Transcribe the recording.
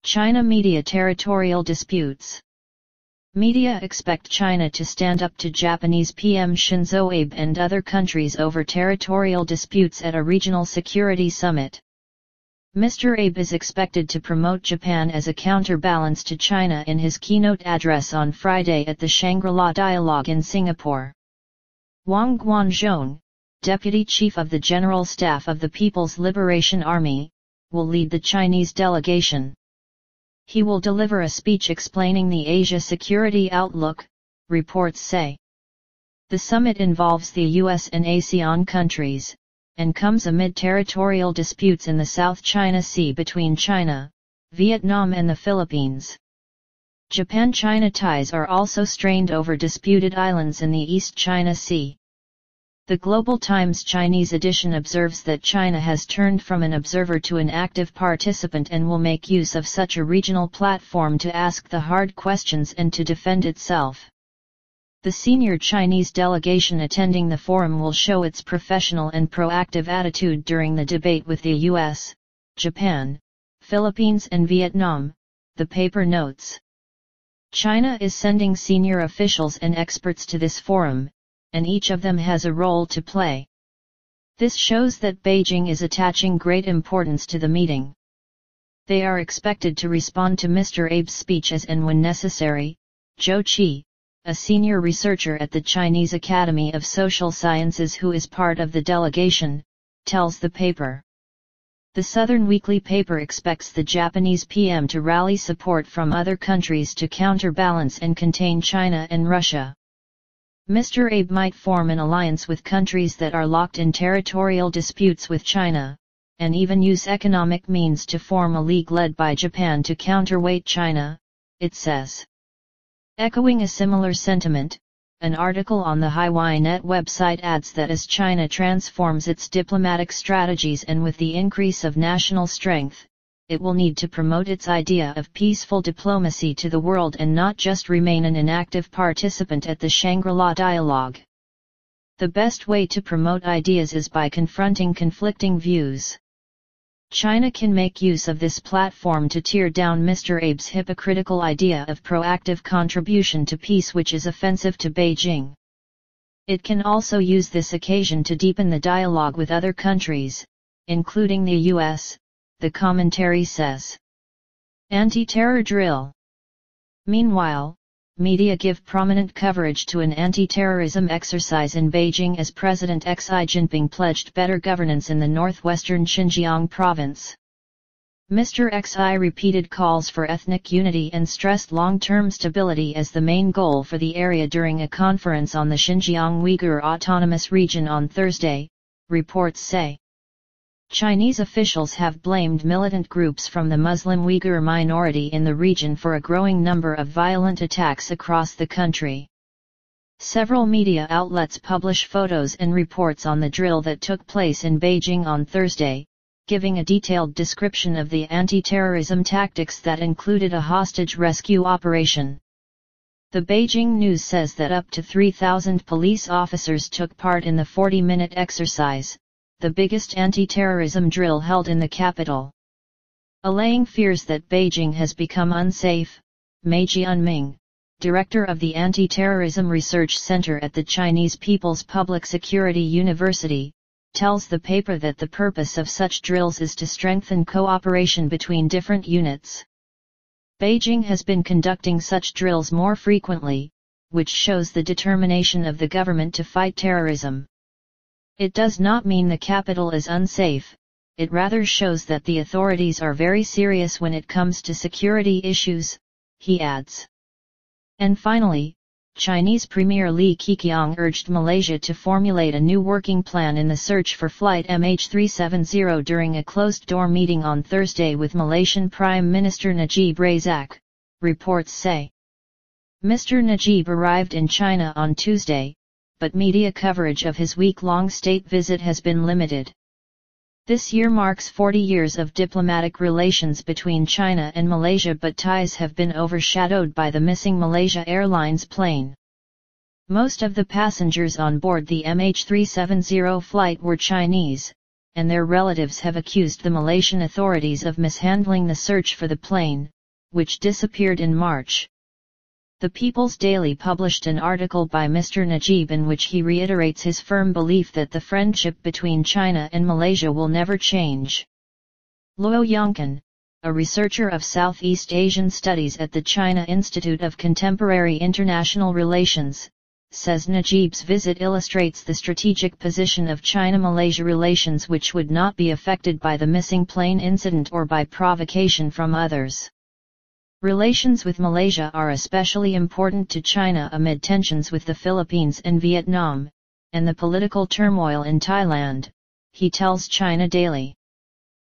China media territorial disputes. Media expect China to stand up to Japanese PM Shinzo Abe and other countries over territorial disputes at a regional security summit. Mr. Abe is expected to promote Japan as a counterbalance to China in his keynote address on Friday at the Shangri-La Dialogue in Singapore. Wang Guanzhong, Deputy Chief of the General Staff of the People's Liberation Army, will lead the Chinese delegation. He will deliver a speech explaining the Asia security outlook, reports say. The summit involves the US and ASEAN countries, and comes amid territorial disputes in the South China Sea between China, Vietnam and the Philippines. Japan-China ties are also strained over disputed islands in the East China Sea. The Global Times Chinese edition observes that China has turned from an observer to an active participant and will make use of such a regional platform to ask the hard questions and to defend itself. The senior Chinese delegation attending the forum will show its professional and proactive attitude during the debate with the US, Japan, Philippines and Vietnam, the paper notes. China is sending senior officials and experts to this forum, and each of them has a role to play. This shows that Beijing is attaching great importance to the meeting. They are expected to respond to Mr. Abe's speech as and when necessary. Zhou Qi, a senior researcher at the Chinese Academy of Social Sciences who is part of the delegation, tells the paper. The Southern Weekly paper expects the Japanese PM to rally support from other countries to counterbalance and contain China and Russia. Mr. Abe might form an alliance with countries that are locked in territorial disputes with China, and even use economic means to form a league led by Japan to counterweight China, it says. Echoing a similar sentiment, an article on the HiYnet website adds that as China transforms its diplomatic strategies and with the increase of national strength, it will need to promote its idea of peaceful diplomacy to the world and not just remain an inactive participant at the Shangri-La Dialogue. The best way to promote ideas is by confronting conflicting views. China can make use of this platform to tear down Mr. Abe's hypocritical idea of proactive contribution to peace, which is offensive to Beijing. It can also use this occasion to deepen the dialogue with other countries, including the US, the commentary says. Anti-terror drill. Meanwhile, media give prominent coverage to an anti-terrorism exercise in Beijing as President Xi Jinping pledged better governance in the northwestern Xinjiang province. Mr. Xi repeated calls for ethnic unity and stressed long-term stability as the main goal for the area during a conference on the Xinjiang Uyghur Autonomous Region on Thursday, reports say. Chinese officials have blamed militant groups from the Muslim Uyghur minority in the region for a growing number of violent attacks across the country. Several media outlets publish photos and reports on the drill that took place in Beijing on Thursday, giving a detailed description of the anti-terrorism tactics that included a hostage rescue operation. The Beijing News says that up to 3,000 police officers took part in the 40-minute exercise, the biggest anti-terrorism drill held in the capital. Allaying fears that Beijing has become unsafe, Mei Jianming, director of the Anti-Terrorism Research Center at the Chinese People's Public Security University, tells the paper that the purpose of such drills is to strengthen cooperation between different units. Beijing has been conducting such drills more frequently, which shows the determination of the government to fight terrorism. It does not mean the capital is unsafe, it rather shows that the authorities are very serious when it comes to security issues, he adds. And finally, Chinese Premier Li Keqiang urged Malaysia to formulate a new working plan in the search for flight MH370 during a closed-door meeting on Thursday with Malaysian Prime Minister Najib Razak, reports say. Mr. Najib arrived in China on Tuesday, but media coverage of his week-long state visit has been limited. This year marks 40 years of diplomatic relations between China and Malaysia, but ties have been overshadowed by the missing Malaysia Airlines plane. Most of the passengers on board the MH370 flight were Chinese, and their relatives have accused the Malaysian authorities of mishandling the search for the plane, which disappeared in March. The People's Daily published an article by Mr. Najib in which he reiterates his firm belief that the friendship between China and Malaysia will never change. Luo Yongkan, a researcher of Southeast Asian Studies at the China Institute of Contemporary International Relations, says Najib's visit illustrates the strategic position of China-Malaysia relations, which would not be affected by the missing plane incident or by provocation from others. Relations with Malaysia are especially important to China amid tensions with the Philippines and Vietnam, and the political turmoil in Thailand, he tells China Daily.